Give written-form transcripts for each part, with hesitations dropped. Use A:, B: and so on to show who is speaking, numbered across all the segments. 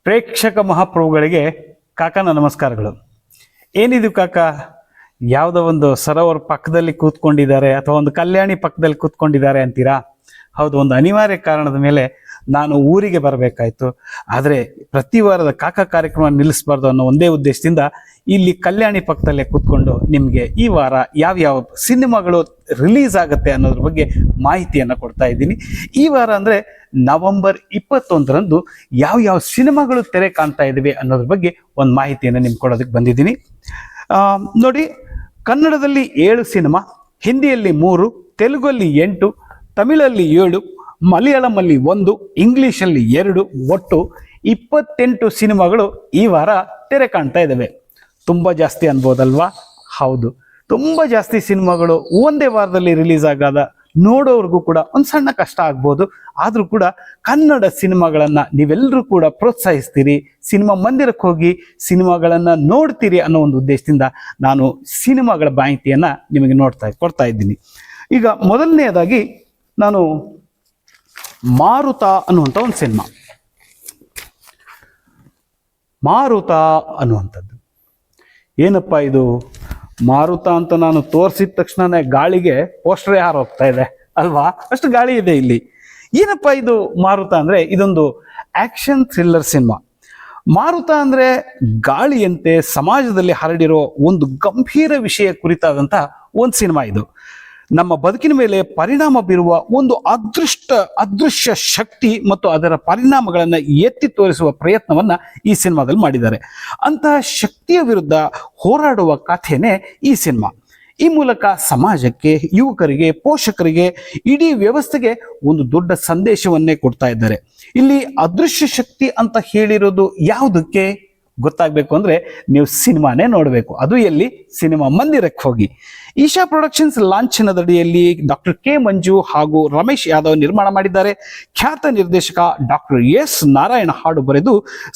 A: ಪ್ರೇಕ್ಷಕ ಮಹಾಪ್ರಭುಗಳಿಗೆ ಕಾಕನ ನಮಸ್ಕಾರಗಳು. ಏನಿದು ಕಾಕ, ಯಾವುದೋ ಒಂದು ಸರೋವರ ಪಕ್ಕದಲ್ಲಿ ಕೂತ್ಕೊಂಡಿದ್ದಾರೆ ಅಥವಾ ಒಂದು ಕಲ್ಯಾಣಿ ಪಕ್ಕದಲ್ಲಿ ಕೂತ್ಕೊಂಡಿದ್ದಾರೆ ಅಂತೀರಾ? ಹೌದು, ಒಂದು ಅನಿವಾರ್ಯ ಕಾರಣದ ಮೇಲೆ ನಾನು ಊರಿಗೆ ಬರಬೇಕಾಯ್ತು. ಆದರೆ ಪ್ರತಿ ವಾರದ ಕಾಕ ಕಾರ್ಯಕ್ರಮ ನಿಲ್ಲಿಸಬಾರ್ದು ಅನ್ನೋ ಒಂದೇ ಉದ್ದೇಶದಿಂದ ಇಲ್ಲಿ ಕಲ್ಯಾಣಿ ಪಕ್ಕದಲ್ಲೇ ಕೂತ್ಕೊಂಡು ನಿಮಗೆ ಈ ವಾರ ಯಾವ್ಯಾವ ಸಿನಿಮಾಗಳು ರಿಲೀಸ್ ಆಗುತ್ತೆ ಅನ್ನೋದ್ರ ಬಗ್ಗೆ ಮಾಹಿತಿಯನ್ನು ಕೊಡ್ತಾ ಇದ್ದೀನಿ. ಈ ವಾರ ಅಂದರೆ ನವೆಂಬರ್ 21ರಂದು ಯಾವ ಸಿನಿಮಾಗಳು ತೆರೆ ಕಾಣ್ತಾ ಇದ್ದಾವೆ ಅನ್ನೋದ್ರ ಬಗ್ಗೆ ಒಂದು ಮಾಹಿತಿಯನ್ನು ನಿಮ್ಗೆ ಕೊಡೋದಕ್ಕೆ ಬಂದಿದ್ದೀನಿ. ನೋಡಿ, ಕನ್ನಡದಲ್ಲಿ 7 ಸಿನಿಮಾ, ಹಿಂದಿಯಲ್ಲಿ 3, ತೆಲುಗಲ್ಲಿ 8, ತಮಿಳಲ್ಲಿ 7, ಮಲಯಾಳಮಲ್ಲಿ 1, ಇಂಗ್ಲಿಷಲ್ಲಿ 2, ಒಟ್ಟು 28 ಸಿನಿಮಾಗಳು ಈ ವಾರ ತೆರೆ ಕಾಣ್ತಾ ಇದ್ದಾವೆ. ತುಂಬ ಜಾಸ್ತಿ ಅನ್ಬೋದಲ್ವಾ? ಹೌದು, ತುಂಬ ಜಾಸ್ತಿ ಸಿನಿಮಾಗಳು ಒಂದೇ ವಾರದಲ್ಲಿ ರಿಲೀಸ್ ಆಗಾದ ನೋಡೋರ್ಗೂ ಕೂಡ ಒಂದು ಸಣ್ಣ ಕಷ್ಟ ಆಗ್ಬೋದು. ಆದರೂ ಕೂಡ ಕನ್ನಡ ಸಿನಿಮಾಗಳನ್ನು ನೀವೆಲ್ಲರೂ ಕೂಡ ಪ್ರೋತ್ಸಾಹಿಸ್ತೀರಿ, ಸಿನಿಮಾ ಮಂದಿರಕ್ಕೆ ಹೋಗಿ ಸಿನಿಮಾಗಳನ್ನು ನೋಡ್ತೀರಿ ಅನ್ನೋ ಒಂದು ಉದ್ದೇಶದಿಂದ ನಾನು ಸಿನಿಮಾಗಳ ಮಾಹಿತಿಯನ್ನು ನಿಮಗೆ ಕೊಡ್ತಾ ಇದ್ದೀನಿ. ಈಗ ಮೊದಲನೆಯದಾಗಿ ನಾನು ಮಾರುತ ಅನ್ನುವಂಥ ಒಂದು ಸಿನಿಮಾ, ಮಾರುತ ಅನ್ನುವಂಥದ್ದು ಏನಪ್ಪ ಇದು? ಮಾರುತ ಅಂತ ನಾನು ತೋರಿಸಿದ ತಕ್ಷಣನೇ ಗಾಳಿಗೆ ಪೋಸ್ಟರ್ ಯಾರು ಹೋಗ್ತಾ ಇದೆ ಅಲ್ವಾ? ಅಷ್ಟು ಗಾಳಿ ಇದೆ ಇಲ್ಲಿ. ಏನಪ್ಪ ಇದು ಮಾರುತ ಅಂದರೆ ಇದೊಂದು ಆಕ್ಷನ್ ಥ್ರಿಲ್ಲರ್ ಸಿನಿಮಾ. ಮಾರುತ ಅಂದರೆ ಗಾಳಿಯಂತೆ ಸಮಾಜದಲ್ಲಿ ಹರಡಿರೋ ಒಂದು ಗಂಭೀರ ವಿಷಯ ಕುರಿತಾದಂಥ ಒಂದು ಸಿನಿಮಾ. ಇದು ನಮ್ಮ ಬದುಕಿನ ಮೇಲೆ ಪರಿಣಾಮ ಬೀರುವ ಒಂದು ಅದೃಶ್ಯ ಶಕ್ತಿ ಮತ್ತು ಅದರ ಪರಿಣಾಮಗಳನ್ನು ಎತ್ತಿ ತೋರಿಸುವ ಪ್ರಯತ್ನವನ್ನ ಈ ಸಿನಿಮಾದಲ್ಲಿ ಮಾಡಿದ್ದಾರೆ. ಅಂತಹ ಶಕ್ತಿಯ ವಿರುದ್ಧ ಹೋರಾಡುವ ಕಥೆನೇ ಈ ಸಿನಿಮಾ. ಈ ಮೂಲಕ ಸಮಾಜಕ್ಕೆ, ಯುವಕರಿಗೆ, ಪೋಷಕರಿಗೆ, ಇಡೀ ವ್ಯವಸ್ಥೆಗೆ ಒಂದು ದೊಡ್ಡ ಸಂದೇಶವನ್ನೇ ಕೊಡ್ತಾ ಇದ್ದಾರೆ. ಇಲ್ಲಿ ಅದೃಶ್ಯ ಶಕ್ತಿ ಅಂತ ಹೇಳಿರೋದು ಯಾವುದಕ್ಕೆ ಗೊತ್ತಾಗಬೇಕು ಅಂದ್ರೆ ನೀವು ಸಿನಿಮಾನೇ ನೋಡಬೇಕು. ಅದು ಎಲ್ಲಿ? ಸಿನಿಮಾ ಮಂದಿರಕ್ಕೆ ಹೋಗಿ. ಈಶಾ ಪ್ರೊಡಕ್ಷನ್ಸ್ ಲಾಂಛನದಡಿಯಲ್ಲಿ ಡಾಕ್ಟರ್ ಕೆ ಮಂಜು ಹಾಗೂ ರಮೇಶ್ ಯಾದವ್ ನಿರ್ಮಾಣ ಮಾಡಿದ್ದಾರೆ. ಖ್ಯಾತ ನಿರ್ದೇಶಕ ಡಾಕ್ಟರ್ ಎಸ್ ನಾರಾಯಣ ಹಾಡು ಬರೆದು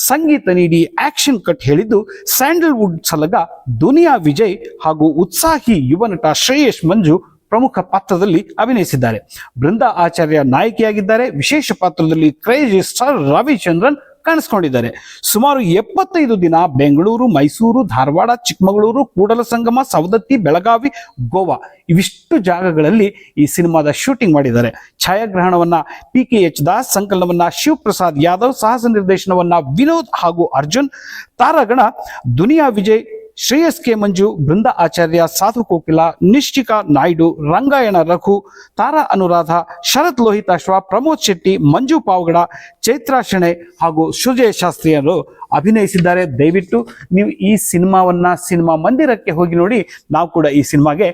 A: ಸಂಗೀತ ನೀಡಿ ಆಕ್ಷನ್ ಕಟ್ ಹೇಳಿದ್ದು ಸ್ಯಾಂಡಲ್ವುಡ್ ಸಲಗ ದುನಿಯಾ ವಿಜಯ್ ಹಾಗೂ ಉತ್ಸಾಹಿ ಯುವ ನಟ ಶ್ರೇಯಸ್ ಮಂಜು ಪ್ರಮುಖ ಪಾತ್ರದಲ್ಲಿ ಅಭಿನಯಿಸಿದ್ದಾರೆ. ಬೃಂದಾ ಆಚಾರ್ಯ ನಾಯಕಿಯಾಗಿದ್ದಾರೆ. ವಿಶೇಷ ಪಾತ್ರದಲ್ಲಿ ಕ್ರೇಜಿ ಸ್ಟಾರ್ ರವಿಚಂದ್ರನ್ ಕಾಣಿಸ್ಕೊಂಡಿದ್ದಾರೆ. ಸುಮಾರು 75 ದಿನ ಬೆಂಗಳೂರು, ಮೈಸೂರು, ಧಾರವಾಡ, ಚಿಕ್ಕಮಗಳೂರು, ಕೂಡಲ ಸಂಗಮ, ಸವದತ್ತಿ, ಬೆಳಗಾವಿ, ಗೋವಾ ಇವಿಷ್ಟು ಜಾಗಗಳಲ್ಲಿ ಈ ಸಿನಿಮಾದ ಶೂಟಿಂಗ್ ಮಾಡಿದ್ದಾರೆ. ಛಾಯಾಗ್ರಹಣವನ್ನ PKH ದಾಸ್, ಸಂಕಲನವನ್ನ ಶಿವಪ್ರಸಾದ್ ಯಾದವ್, ಸಾಹಸ ನಿರ್ದೇಶನವನ್ನ ವಿನೋದ್ ಹಾಗೂ ಅರ್ಜುನ್, ತಾರಾಗಣ ದುನಿಯಾ ವಿಜಯ್, ಶ್ರೇಯಸ್ ಕೆ ಮಂಜು, ಬೃಂದಾ ಆಚಾರ್ಯ, ಸಾಧು ಕೋಕಿಲ, ನಿಶ್ಚಿಕಾ ನಾಯ್ಡು, ರಂಗಾಯಣ ರಘು, ತಾರಾ ಅನುರಾಧ, ಶರತ್ ಲೋಹಿತಾಶ್ವ, ಪ್ರಮೋದ್ ಶೆಟ್ಟಿ, ಮಂಜು ಪಾವಗಡ, ಚೈತ್ರಾ ಶೆಣೆ ಹಾಗೂ ಸುಜಯ್ ಶಾಸ್ತ್ರಿಯರು ಅಭಿನಯಿಸಿದ್ದಾರೆ. ದಯವಿಟ್ಟು ನೀವು ಈ ಸಿನಿಮಾ ಮಂದಿರಕ್ಕೆ ಹೋಗಿ ನೋಡಿ. ನಾವು ಕೂಡ ಈ ಸಿನಿಮಾಗೆ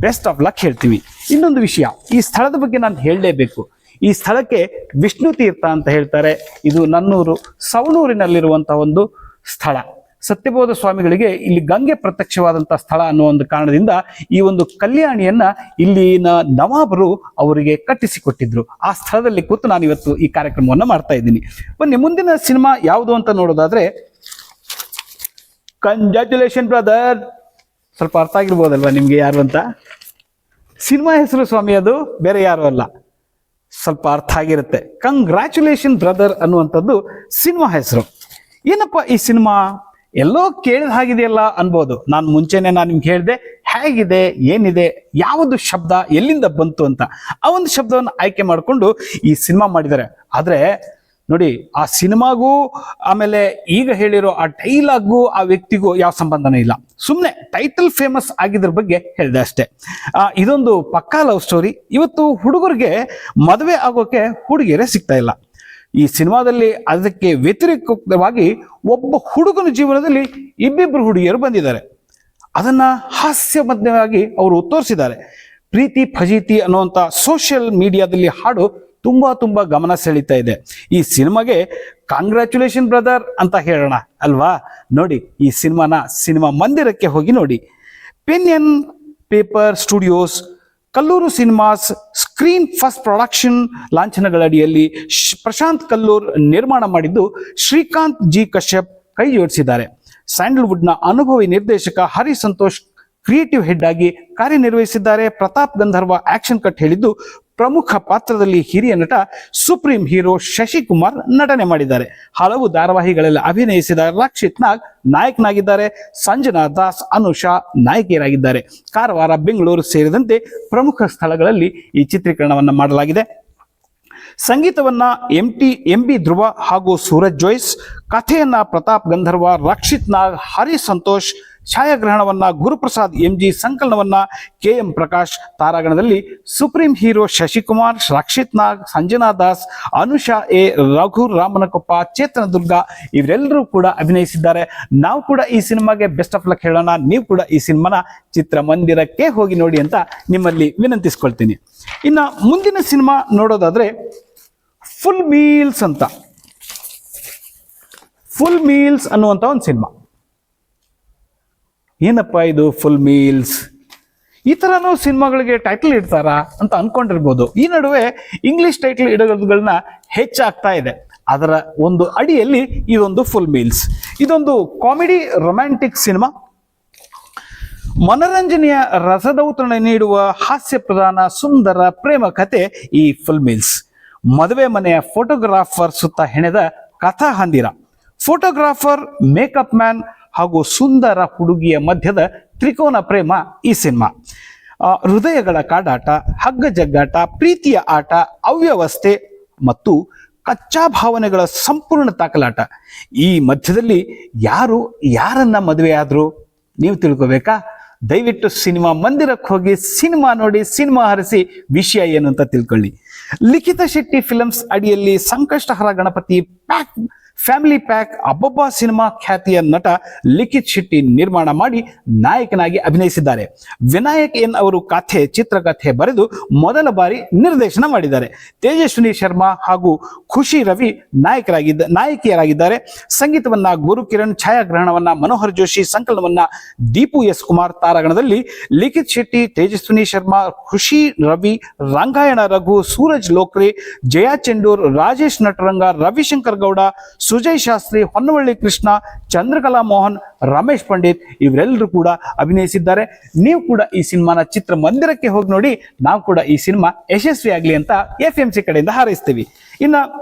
A: ಬೆಸ್ಟ್ ಆಫ್ ಲಕ್ ಹೇಳ್ತೀವಿ. ಇನ್ನೊಂದು ವಿಷಯ, ಈ ಸ್ಥಳದ ಬಗ್ಗೆ ನಾನು ಹೇಳಲೇಬೇಕು. ಈ ಸ್ಥಳಕ್ಕೆ ವಿಷ್ಣು ತೀರ್ಥ ಅಂತ ಹೇಳ್ತಾರೆ. ಇದು ನನ್ನೂರು ಸವಣೂರಿನಲ್ಲಿರುವಂತಹ ಒಂದು ಸ್ಥಳ. ಸತ್ಯಬೋಧ ಸ್ವಾಮಿಗಳಿಗೆ ಇಲ್ಲಿ ಗಂಗೆ ಪ್ರತ್ಯಕ್ಷವಾದಂತಹ ಸ್ಥಳ ಅನ್ನೋ ಒಂದು ಕಾರಣದಿಂದ ಈ ಒಂದು ಕಲ್ಯಾಣಿಯನ್ನ ಇಲ್ಲಿನ ನವಾಬರು ಅವರಿಗೆ ಕಟ್ಟಿಸಿಕೊಟ್ಟಿದ್ರು. ಆ ಸ್ಥಳದಲ್ಲಿ ಕೂತು ನಾನು ಇವತ್ತು ಈ ಕಾರ್ಯಕ್ರಮವನ್ನ ಮಾಡ್ತಾ ಇದ್ದೀನಿ. ಬನ್ನಿ, ಮುಂದಿನ ಸಿನಿಮಾ ಯಾವುದು ಅಂತ ನೋಡೋದಾದ್ರೆ ಕಂಗ್ರ್ಯಾಚುಲೇಷನ್ ಬ್ರದರ್. ಸ್ವಲ್ಪ ಅರ್ಥ ಆಗಿರ್ಬೋದಲ್ವಾ ನಿಮ್ಗೆ ಯಾರು ಅಂತ? ಸಿನಿಮಾ ಹೆಸರು ಸ್ವಾಮಿ, ಅದು ಬೇರೆ ಯಾರು ಅಲ್ಲ. ಸ್ವಲ್ಪ ಅರ್ಥ ಆಗಿರುತ್ತೆ. ಕಂಗ್ರ್ಯಾಚುಲೇಷನ್ ಬ್ರದರ್ ಅನ್ನುವಂಥದ್ದು ಸಿನಿಮಾ ಹೆಸರು. ಏನಪ್ಪ ಈ ಸಿನಿಮಾ? ಎಲ್ಲೋ ಕೇಳಿದ ಹಾಗಿದೆಯಲ್ಲ ಅನ್ಬೋದು. ನಾನು ನಿಮ್ಗೆ ಹೇಳಿದೆ ಹೇಗಿದೆ, ಏನಿದೆ, ಯಾವುದು ಶಬ್ದ ಎಲ್ಲಿಂದ ಬಂತು ಅಂತ. ಆ ಒಂದು ಶಬ್ದವನ್ನು ಆಯ್ಕೆ ಮಾಡಿಕೊಂಡು ಈ ಸಿನಿಮಾ ಮಾಡಿದ್ದಾರೆ. ಆದ್ರೆ ನೋಡಿ, ಆ ಸಿನಿಮಾಗೂ ಆಮೇಲೆ ಈಗ ಹೇಳಿರೋ ಆ ಡೈಲಾಗೂ ಆ ವ್ಯಕ್ತಿಗೂ ಯಾವ ಸಂಬಂಧನೂ ಇಲ್ಲ. ಸುಮ್ಮನೆ ಟೈಟಲ್ ಫೇಮಸ್ ಆಗಿದ್ರ ಬಗ್ಗೆ ಹೇಳಿದೆ ಅಷ್ಟೇ. ಇದೊಂದು ಪಕ್ಕಾ ಲವ್ ಸ್ಟೋರಿ. ಇವತ್ತು ಹುಡುಗರಿಗೆ ಮದುವೆ ಆಗೋಕೆ ಹುಡುಗಿಯರೇ ಸಿಗ್ತಾ ಇಲ್ಲ. ಈ ಸಿನಿಮಾದಲ್ಲಿ ಅದಕ್ಕೆ ವ್ಯತಿರಿಕ್ತವಾಗಿ ಒಬ್ಬ ಹುಡುಗನ ಜೀವನದಲ್ಲಿ ಇಬ್ಬಿಬ್ಬರು ಹುಡುಗಿಯರು ಬಂದಿದ್ದಾರೆ. ಅದನ್ನ ಹಾಸ್ಯಮಯವಾಗಿ ಅವರು ತೋರಿಸಿದ್ದಾರೆ. ಪ್ರೀತಿ ಫಜೀತಿ ಅನ್ನುವಂಥ ಸೋಷಿಯಲ್ ಮೀಡಿಯಾದಲ್ಲಿ ಹಾಡು ತುಂಬಾ ಗಮನ ಸೆಳೀತಾ ಇದೆ. ಈ ಸಿನಿಮಾಗೆ ಕಾಂಗ್ರ್ಯಾಚುಲೇಷನ್ ಬ್ರದರ್ ಅಂತ ಹೇಳೋಣ ಅಲ್ವಾ? ನೋಡಿ, ಈ ಸಿನಿಮಾ ಮಂದಿರಕ್ಕೆ ಹೋಗಿ ನೋಡಿ. Pen and paper studios, Kalluru cinemas, screen first production ಲಾಂಛನಗಳಡಿಯಲ್ಲಿ ಪ್ರಶಾಂತ್ ಕಲ್ಲೂರ್ ನಿರ್ಮಾಣ ಮಾಡಿದ್ದು ಶ್ರೀಕಾಂತ್ ಜಿ ಕಶ್ಯಪ್ ಕೈ ಜೋಡಿಸಿದ್ದಾರೆ. ಸ್ಯಾಂಡಲ್ವುಡ್ನ ಅನುಭವಿ ನಿರ್ದೇಶಕ ಹರಿ ಸಂತೋಷ್ ಕ್ರಿಯೇಟಿವ್ ಹೆಡ್ ಆಗಿ ಕಾರ್ಯನಿರ್ವಹಿಸಿದ್ದಾರೆ. ಪ್ರತಾಪ್ ಗಂಧರ್ವ ಆಕ್ಷನ್ ಕಟ್ ಹೇಳಿದ್ದು ಪ್ರಮುಖ ಪಾತ್ರದಲ್ಲಿ ಹಿರಿಯ ನಟ ಸುಪ್ರೀಂ ಹೀರೋ ಶಶಿಕುಮಾರ್ ನಟನೆ ಮಾಡಿದ್ದಾರೆ. ಹಲವು ಧಾರಾವಾಹಿಗಳಲ್ಲಿ ಅಭಿನಯಿಸಿದ ರಕ್ಷಿತ್ ನಾಗ್ ನಾಯಕನಾಗಿದ್ದಾರೆ. ಸಂಜನಾ ದಾಸ್, ಅನುಷಾ ನಾಯಕಿಯರಾಗಿದ್ದಾರೆ. ಕಾರವಾರ, ಬೆಂಗಳೂರು ಸೇರಿದಂತೆ ಪ್ರಮುಖ ಸ್ಥಳಗಳಲ್ಲಿ ಈ ಚಿತ್ರೀಕರಣವನ್ನು ಮಾಡಲಾಗಿದೆ. ಸಂಗೀತವನ್ನ ಎಂ ಬಿ ಧ್ರುವ ಹಾಗೂ ಸೂರಜ್ ಜೋಯ್ಸ್, ಕಥೆಯನ್ನ ಪ್ರತಾಪ್ ಗಂಧರ್ವ, ರಕ್ಷಿತ್ ನಾಗ್, ಹರಿ ಸಂತೋಷ್, ಛಾಯಾಗ್ರಹಣವನ್ನ ಗುರುಪ್ರಸಾದ್ ಎಂಜಿ, ಸಂಕಲನವನ್ನ KM ಪ್ರಕಾಶ್. ತಾರಾಗಣದಲ್ಲಿ supreme hero Shashikumar, Rakshit Nag, Sanjana Das, Anusha A, Raghu Ramanakoppa, Chetana Durga ಇವರೆಲ್ಲರೂ ಕೂಡ ಅಭಿನಯಿಸಿದ್ದಾರೆ. ನಾವು ಕೂಡ ಈ ಸಿನಿಮಾಗೆ ಬೆಸ್ಟ್ ಆಫ್ ಲಕ್ ಹೇಳೋಣ. ನೀವು ಕೂಡ ಈ ಸಿನಿಮಾನ ಚಿತ್ರಮಂದಿರಕ್ಕೆ ಹೋಗಿ ನೋಡಿ ಅಂತ ನಿಮ್ಮಲ್ಲಿ ವಿನಂತಿಸ್ಕೊಳ್ತೀನಿ. ಇನ್ನು ಮುಂದಿನ ಸಿನಿಮಾ ನೋಡೋದಾದ್ರೆ ಫುಲ್ ಮೀಲ್ಸ್ ಅಂತ, ಫುಲ್ ಮೀಲ್ಸ್ ಅನ್ನುವಂಥ ಒಂದು ಸಿನಿಮಾ. ಏನಪ್ಪ ಇದು ಫುಲ್ ಮೀಲ್ಸ್? ಈ ಥರನೂ ಸಿನಿಮಾಗಳಿಗೆ ಟೈಟಲ್ ಇಡ್ತಾರಾ ಅಂತ ಅನ್ಕೊಂಡಿರ್ಬೋದು. ಈ ನಡುವೆ ಇಂಗ್ಲಿಷ್ ಟೈಟಲ್ ಇಡೋದನ್ನ ಹೆಚ್ಚಾಗ್ತಾ ಇದೆ. ಅದರ ಒಂದು ಅಡಿಯಲ್ಲಿ ಇದೊಂದು ಫುಲ್ ಮೀಲ್ಸ್. ಇದೊಂದು ಕಾಮಿಡಿ ರೊಮ್ಯಾಂಟಿಕ್ ಸಿನಿಮಾ. ಮನರಂಜನೆಯ ರಸದೌತಣ ನೀಡುವ ಹಾಸ್ಯ ಪ್ರಧಾನ ಸುಂದರ ಪ್ರೇಮ ಕಥೆ ಈ ಫುಲ್ ಮೀಲ್ಸ್. ಮದುವೆ ಮನೆಯ ಫೋಟೋಗ್ರಾಫರ್ ಸುತ್ತ ಹೆಣೆದ ಕಥಾ ಹಂದಿರ. ಫೋಟೋಗ್ರಾಫರ್, ಮೇಕಪ್ ಮ್ಯಾನ್ ಹಾಗೂ ಸುಂದರ ಹುಡುಗಿಯ ಮಧ್ಯದ ತ್ರಿಕೋನ ಪ್ರೇಮ ಈ ಸಿನಿಮಾ. ಹೃದಯಗಳ ಕಾಡಾಟ, ಹಗ್ಗ ಜಗ್ಗಾಟ, ಪ್ರೀತಿಯ ಆಟ, ಅವ್ಯವಸ್ಥೆ ಮತ್ತು ಕಚ್ಚಾ ಭಾವನೆಗಳ ಸಂಪೂರ್ಣ ತಾಕಲಾಟ. ಈ ಮಧ್ಯದಲ್ಲಿ ಯಾರು ಯಾರನ್ನ ಮದುವೆ ಆದ್ರು ನೀವು ತಿಳ್ಕೋಬೇಕಾ? ದಯವಿಟ್ಟು ಸಿನಿಮಾ ಮಂದಿರಕ್ಕೆ ಹೋಗಿ ಸಿನಿಮಾ ನೋಡಿ, ಸಿನಿಮಾ ಹರಿಸಿ ವಿಷಯ ಏನು ಅಂತ ತಿಳ್ಕೊಳ್ಳಿ. ಲಿಖಿತ ಶೆಟ್ಟಿ ಫಿಲಮ್ಸ್ ಅಡಿಯಲ್ಲಿ ಸಂಕಷ್ಟಹರ ಗಣಪತಿ ಫ್ಯಾಮಿಲಿ ಪ್ಯಾಕ್ ಅಬ್ಬಬ್ಬ ಸಿನಿಮಾ ಖ್ಯಾತಿಯ ನಟ ಲಿಖಿತ್ ಶೆಟ್ಟಿ ನಿರ್ಮಾಣ ಮಾಡಿ ನಾಯಕನಾಗಿ ಅಭಿನಯಿಸಿದ್ದಾರೆ. ವಿನಾಯಕ್ ಎನ್ ಅವರು ಚಿತ್ರಕಥೆ ಬರೆದು ಮೊದಲ ಬಾರಿ ನಿರ್ದೇಶನ ಮಾಡಿದ್ದಾರೆ. ತೇಜಸ್ವಿನಿ ಶರ್ಮಾ ಹಾಗೂ ಖುಷಿ ರವಿ ನಾಯಕಿಯರಾಗಿದ್ದಾರೆ. ಸಂಗೀತವನ್ನ ಗುರುಕಿರಣ್, ಛಾಯಾಗ್ರಹಣವನ್ನ ಮನೋಹರ್ ಜೋಶಿ, ಸಂಕಲನವನ್ನ ದೀಪು ಎಸ್ ಕುಮಾರ್. ತಾರಾಗಣದಲ್ಲಿ ಲಿಖಿತ್ ಶೆಟ್ಟಿ, ತೇಜಸ್ವಿನಿ ಶರ್ಮಾ, ಖುಷಿ ರವಿ, ರಂಗಾಯಣ ರಘು, ಸೂರಜ್ ಲೋಕ್ರೆ, ಜಯಾ ಚೆಂಡೂರ್, ರಾಜೇಶ್ ನಟರಂಗ, ರವಿಶಂಕರ್ ಗೌಡ, ಸುಜಯ್ ಶಾಸ್ತ್ರಿ, ಹೊನ್ನವಳ್ಳಿ ಕೃಷ್ಣ, ಚಂದ್ರಕಲಾ ಮೋಹನ್, ರಮೇಶ್ ಪಂಡಿತ್ ಇವರೆಲ್ಲರೂ ಕೂಡ ಅಭಿನಯಿಸಿದ್ದಾರೆ. ನೀವು ಕೂಡ ಈ ಸಿನಿಮಾನ ಚಿತ್ರಮಂದಿರಕ್ಕೆ ಹೋಗಿ ನೋಡಿ. ನಾವು ಕೂಡ ಈ ಸಿನಿಮಾ ಯಶಸ್ವಿ ಆಗಲಿ ಅಂತ FMC ಕಡೆಯಿಂದ ಹಾರೈಸ್ತೀವಿ. ಇನ್ನ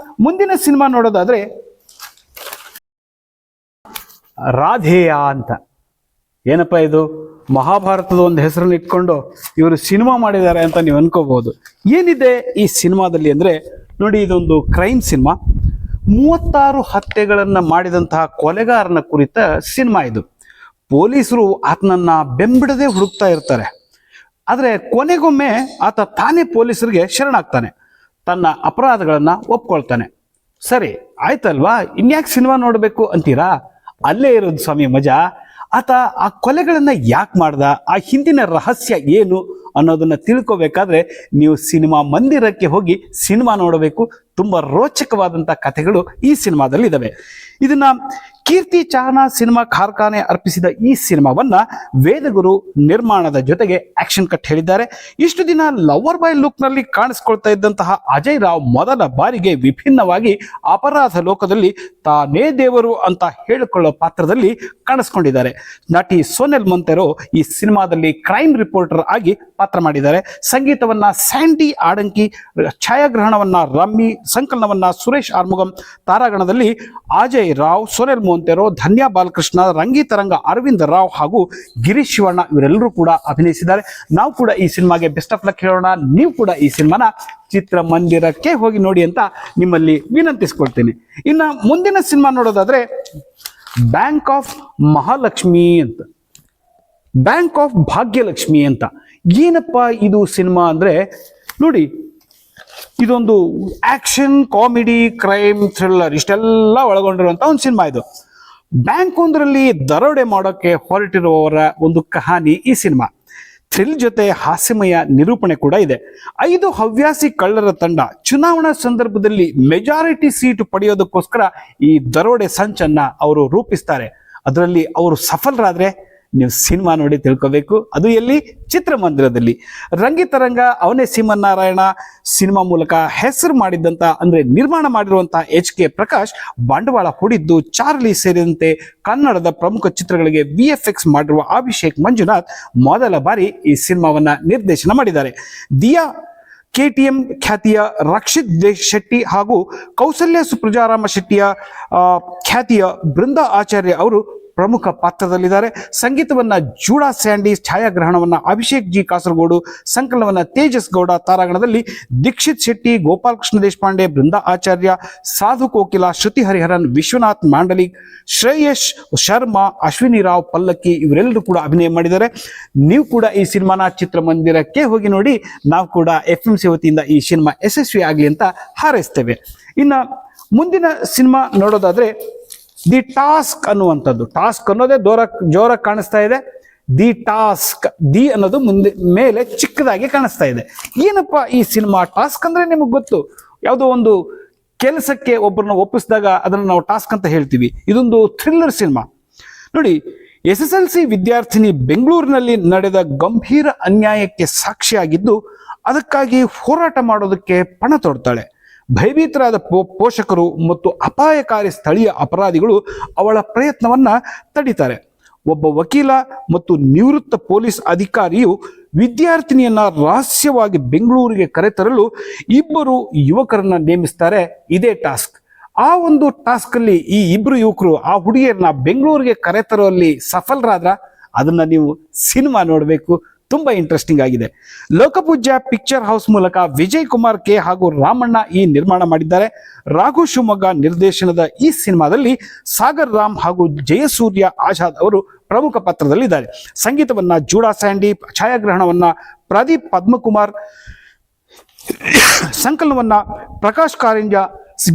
A: ಮುಂದಿನ ಸಿನಿಮಾ ನೋಡೋದಾದ್ರೆ ರಾಧೇಯ ಅಂತ. ಏನಪ್ಪ ಇದು? ಮಹಾಭಾರತದ ಒಂದು ಹೆಸರನ್ನು ಇಟ್ಕೊಂಡು ಇವರು ಸಿನಿಮಾ ಮಾಡಿದ್ದಾರೆ ಅಂತ ನೀವು ಅನ್ಕೋಬಹುದು. ಏನಿದೆ ಈ ಸಿನಿಮಾದಲ್ಲಿ ಅಂದ್ರೆ ನೋಡಿ, ಇದೊಂದು ಕ್ರೈಮ್ ಸಿನಿಮಾ. 36 ಹತ್ಯೆಗಳನ್ನು ಮಾಡಿದಂತಹ ಕೊಲೆಗಾರನ ಕುರಿತ ಸಿನಿಮಾ ಇದು. ಪೊಲೀಸರು ಆತನನ್ನ ಬೆಂಬಿಡದೆ ಹುಡುಕ್ತಾ ಇರ್ತಾರೆ. ಆದರೆ ಕೊನೆಗೊಮ್ಮೆ ಆತ ತಾನೇ ಪೊಲೀಸರಿಗೆ ಶರಣಾಗ್ತಾನೆ, ತನ್ನ ಅಪರಾಧಗಳನ್ನ ಒಪ್ಕೊಳ್ತಾನೆ. ಸರಿ ಆಯ್ತಲ್ವಾ, ಇನ್ಯಾಕೆ ಸಿನಿಮಾ ನೋಡಬೇಕು ಅಂತೀರಾ? ಅಲ್ಲೇ ಇರೋದು ಸ್ವಾಮಿ ಮಜಾ. ಆತ ಆ ಕೊಲೆಗಳನ್ನ ಯಾಕೆ ಮಾಡ್ದ, ಆ ಹಿಂದಿನ ರಹಸ್ಯ ಏನು ಅನ್ನೋದನ್ನ ತಿಳ್ಕೋಬೇಕಾದ್ರೆ ನೀವು ಸಿನಿಮಾ ಮಂದಿರಕ್ಕೆ ಹೋಗಿ ಸಿನಿಮಾ ನೋಡಬೇಕು. ತುಂಬಾ ರೋಚಕವಾದಂಥ ಕಥೆಗಳು ಈ ಸಿನಿಮಾದಲ್ಲಿ ಇದಾವೆ. ಇದನ್ನ ಕೀರ್ತಿ ಚಾಹನಾ ಸಿನಿಮಾ ಕಾರ್ಖಾನೆ ಅರ್ಪಿಸಿದ ಈ ಸಿನಿಮಾವನ್ನ ವೇದಗುರು ನಿರ್ಮಾಣದ ಜೊತೆಗೆ ಆಕ್ಷನ್ ಕಟ್ ಹೇಳಿದ್ದಾರೆ. ಇಷ್ಟು ದಿನ ಲವರ್ ಬಾಯ್ ಲುಕ್ ನಲ್ಲಿ ಕಾಣಿಸ್ಕೊಳ್ತಾ ಇದ್ದಂತಹ ಅಜಯ್ ರಾವ್ ಮೊದಲ ಬಾರಿಗೆ ವಿಭಿನ್ನವಾಗಿ ಅಪರಾಧ ಲೋಕದಲ್ಲಿ ತಾನೇ ದೇವರು ಅಂತ ಹೇಳಿಕೊಳ್ಳೋ ಪಾತ್ರದಲ್ಲಿ ಕಾಣಿಸ್ಕೊಂಡಿದ್ದಾರೆ. ನಟಿ ಸೋನೆಲ್ ಮೊಂತೆರೋ ಈ ಸಿನಿಮಾದಲ್ಲಿ ಕ್ರೈಮ್ ರಿಪೋರ್ಟರ್ ಆಗಿ ಪಾತ್ರ ಮಾಡಿದ್ದಾರೆ. ಸಂಗೀತವನ್ನ ಸ್ಯಾಂಡಿ ಆಡಂಕಿ, ಛಾಯಾಗ್ರಹಣವನ್ನ ರಮ್ಮಿ, ಸಂಕಲನವನ್ನ ಸುರೇಶ್ ಆರ್ಮುಗಂ. ತಾರಾಗಣದಲ್ಲಿ ಅಜಯ್ ರಾವ್, ಸೋನೆಲ್ ಮೊಂತೆರೋ, ಧನ್ಯಾ ಬಾಲಕೃಷ್ಣ, ರಂಗಿತರಂಗ ಅರವಿಂದ್ ರಾವ್ ಹಾಗೂ ಗಿರೀಶ್ ಶಿವಣ್ಣ ಇವರೆಲ್ಲರೂ ಕೂಡ ಅಭಿನಯಿಸಿದ್ದಾರೆ. ನಾವು ಕೂಡ ಈ ಸಿನಿಮಾಗೆ ಬೆಸ್ಟ್ ಆಫ್ ಲಕ್ ಹೇಳೋಣ. ನೀವು ಕೂಡ ಈ ಸಿನಿಮಾನ ಚಿತ್ರಮಂದಿರಕ್ಕೆ ಹೋಗಿ ನೋಡಿ ಅಂತ ನಿಮ್ಮಲ್ಲಿ ವಿನಂತಿಸ್ಕೊಳ್ತೀನಿ. ಇನ್ನ ಮುಂದಿನ ಸಿನಿಮಾ ನೋಡೋದಾದ್ರೆ ಬ್ಯಾಂಕ್ ಆಫ್ ಮಹಾಲಕ್ಷ್ಮಿ ಅಂತ, ಬ್ಯಾಂಕ್ ಆಫ್ ಭಾಗ್ಯಲಕ್ಷ್ಮಿ ಅಂತ. ಏನಪ್ಪ ಇದು ಸಿನಿಮಾ ಅಂದ್ರೆ ನೋಡಿ, ಇದೊಂದು ಆಕ್ಷನ್, ಕಾಮಿಡಿ, ಕ್ರೈಮ್, ಥ್ರಿಲ್ಲರ್ ಇಷ್ಟೆಲ್ಲ ಒಳಗೊಂಡಿರುವಂತ ಒಂದು ಸಿನಿಮಾ ಇದು. ಬ್ಯಾಂಕ್ ಒಂದರಲ್ಲಿ ದರೋಡೆ ಮಾಡೋಕೆ ಹೊರಟಿರುವವರ ಒಂದು ಕಹಾನಿ ಈ ಸಿನಿಮಾ. ಥ್ರಿಲ್ ಜೊತೆ ಹಾಸ್ಯಮಯ ನಿರೂಪಣೆ ಕೂಡ ಇದೆ. 5 ಹವ್ಯಾಸಿ ಕಳ್ಳರ ತಂಡ ಚುನಾವಣಾ ಸಂದರ್ಭದಲ್ಲಿ ಮೆಜಾರಿಟಿ ಸೀಟ್ ಪಡೆಯೋದಕ್ಕೋಸ್ಕರ ಈ ದರೋಡೆ ಸಂಚನ್ನ ಅವರು ರೂಪಿಸ್ತಾರೆ. ಅದರಲ್ಲಿ ಅವರು ಸಫಲರಾದ್ರೆ ನೀವು ಸಿನಿಮಾ ನೋಡಿ ತಿಳ್ಕೋಬೇಕು. ಅದು ಎಲ್ಲಿ? ಚಿತ್ರಮಂದಿರದಲ್ಲಿ. ರಂಗಿತರಂಗ ಅವನೇ ಸೀಮನ್ನಾರಾಯಣ ಸಿನಿಮಾ ಮೂಲಕ ಹೆಸರು ಮಾಡಿದ್ದಂತ ಅಂದ್ರೆ ನಿರ್ಮಾಣ ಮಾಡಿರುವಂತಹ HK ಪ್ರಕಾಶ್ ಬಂಡವಾಳ ಹೂಡಿದ್ದು ಚಾರ್ಲಿ ಸೇರಿದಂತೆ ಕನ್ನಡದ ಪ್ರಮುಖ ಚಿತ್ರಗಳಿಗೆ VFX ಮಾಡಿರುವ ಅಭಿಷೇಕ್ ಮಂಜುನಾಥ್ ಮೊದಲ ಬಾರಿ ಈ ಸಿನಿಮಾವನ್ನ ನಿರ್ದೇಶನ ಮಾಡಿದ್ದಾರೆ. ದಿಯಾ KTM ಖ್ಯಾತಿಯ ರಕ್ಷಿತ್ ಶೆಟ್ಟಿ ಹಾಗೂ ಕೌಸಲ್ಯ ಸುಪ್ರಜಾರಾಮ ಶೆಟ್ಟಿಯ ಖ್ಯಾತಿಯ ಬೃಂದಾ ಆಚಾರ್ಯ ಅವರು ಪ್ರಮುಖ ಪಾತ್ರದಲ್ಲಿದ್ದಾರೆ. ಸಂಗೀತವನ್ನ ಜೂಡಾ ಸ್ಯಾಂಡೀಸ್, ಛಾಯಾಗ್ರಹಣವನ್ನ ಅಭಿಷೇಕ್ ಜಿ ಕಾಸರಗೋಡು, ಸಂಕಲನವನ್ನ ತೇಜಸ್ ಗೌಡ, ತಾರಾಗಣದಲ್ಲಿ ದೀಕ್ಷಿತ್ ಶೆಟ್ಟಿ, ಗೋಪಾಲಕೃಷ್ಣ ದೇಶಪಾಂಡೆ, ಬೃಂದಾ ಆಚಾರ್ಯ, ಸಾಧು ಕೋಕಿಲ, ಶ್ರುತಿ ಹರಿಹರನ್, ವಿಶ್ವನಾಥ್ ಮಾಂಡಲಿಕ್, ಶ್ರೇಯಶ್ ಶರ್ಮಾ, ಅಶ್ವಿನಿ ರಾವ್ ಪಲ್ಲಕ್ಕಿ ಇವರೆಲ್ಲರೂ ಕೂಡ ಅಭಿನಯ ಮಾಡಿದ್ದಾರೆ. ನೀವು ಕೂಡ ಈ ಸಿನಿಮಾನ ಚಿತ್ರಮಂದಿರಕ್ಕೆ ಹೋಗಿ ನೋಡಿ. ನಾವು ಕೂಡ FMC ವತಿಯಿಂದ ಈ ಸಿನಿಮಾ ಯಶಸ್ವಿ ಆಗಲಿ ಅಂತ ಹಾರೈಸ್ತೇವೆ. ಇನ್ನ ಮುಂದಿನ ಸಿನಿಮಾ ನೋಡೋದಾದ್ರೆ ದಿ ಟಾಸ್ಕ್ ಅನ್ನುವಂಥದ್ದು. ಟಾಸ್ಕ್ ಅನ್ನೋದೇ ಜೋರಾಗಿ ಕಾಣಿಸ್ತಾ ಇದೆ. ದಿ ಟಾಸ್ಕ್, ದಿ ಅನ್ನೋದು ಮುಂದೆ ಮೇಲೆ ಚಿಕ್ಕದಾಗಿ ಕಾಣಿಸ್ತಾ ಇದೆ. ಏನಪ್ಪಾ ಈ ಸಿನಿಮಾ? ಟಾಸ್ಕ್ ಅಂದ್ರೆ ನಿಮಗೆ ಗೊತ್ತು, ಯಾವುದೋ ಒಂದು ಕೆಲಸಕ್ಕೆ ಒಬ್ಬರನ್ನ ಒಪ್ಪಿಸಿದಾಗ ಅದನ್ನು ನಾವು ಟಾಸ್ಕ್ ಅಂತ ಹೇಳ್ತೀವಿ. ಇದೊಂದು ಥ್ರಿಲ್ಲರ್ ಸಿನಿಮಾ. ನೋಡಿ, SSLC ವಿದ್ಯಾರ್ಥಿನಿ ಬೆಂಗಳೂರಿನಲ್ಲಿ ನಡೆದ ಗಂಭೀರ ಅನ್ಯಾಯಕ್ಕೆ ಸಾಕ್ಷಿಯಾಗಿದ್ದು ಅದಕ್ಕಾಗಿ ಹೋರಾಟ ಮಾಡೋದಕ್ಕೆ ಪಣ ತೊಡ್ತಾಳೆ. ಭಯಭೀತರಾದ ಪೋಷಕರು ಮತ್ತು ಅಪಾಯಕಾರಿ ಸ್ಥಳೀಯ ಅಪರಾಧಿಗಳು ಅವಳ ಪ್ರಯತ್ನವನ್ನ ತಡೀತಾರೆ. ಒಬ್ಬ ವಕೀಲ ಮತ್ತು ನಿವೃತ್ತ ಪೊಲೀಸ್ ಅಧಿಕಾರಿಯು ವಿದ್ಯಾರ್ಥಿನಿಯನ್ನ ರಹಸ್ಯವಾಗಿ ಬೆಂಗಳೂರಿಗೆ ಕರೆತರಲು ಇಬ್ಬರು ಯುವಕರನ್ನ ನೇಮಿಸ್ತಾರೆ. ಇದೇ ಟಾಸ್ಕ್. ಆ ಒಂದು ಟಾಸ್ಕ್ ಅಲ್ಲಿ ಈ ಇಬ್ರು ಯುವಕರು ಆ ಹುಡುಗಿಯರನ್ನ ಬೆಂಗಳೂರಿಗೆ ಕರೆತರುವಲ್ಲಿ ಸಫಲರಾದ್ರ ಅದನ್ನ ನೀವು ಸಿನಿಮಾ ನೋಡಬೇಕು. ತುಂಬಾ ಇಂಟ್ರೆಸ್ಟಿಂಗ್ ಆಗಿದೆ. ಲೋಕಪೂಜ್ಯ ಪಿಕ್ಚರ್ ಹೌಸ್ ಮೂಲಕ ವಿಜಯ್ ಕುಮಾರ್ ಕೆ ಹಾಗೂ ರಾಮಣ್ಣ ಈ ನಿರ್ಮಾಣ ಮಾಡಿದ್ದಾರೆ. ರಾಘು ಶಿವಮೊಗ್ಗ ನಿರ್ದೇಶನದ ಈ ಸಿನಿಮಾದಲ್ಲಿ ಸಾಗರ್ ರಾಮ್ ಹಾಗೂ ಜಯಸೂರ್ಯ ಆಜಾದ್ ಅವರು ಪ್ರಮುಖ ಪಾತ್ರದಲ್ಲಿದ್ದಾರೆ. ಸಂಗೀತವನ್ನ ಜೂಡಾ ಸ್ಯಾಂಡಿ, ಛಾಯಾಗ್ರಹಣವನ್ನ ಪ್ರದೀಪ್ ಪದ್ಮಕುಮಾರ್, ಸಂಕಲನವನ್ನ ಪ್ರಕಾಶ್ ಕಾರಿಂಜ,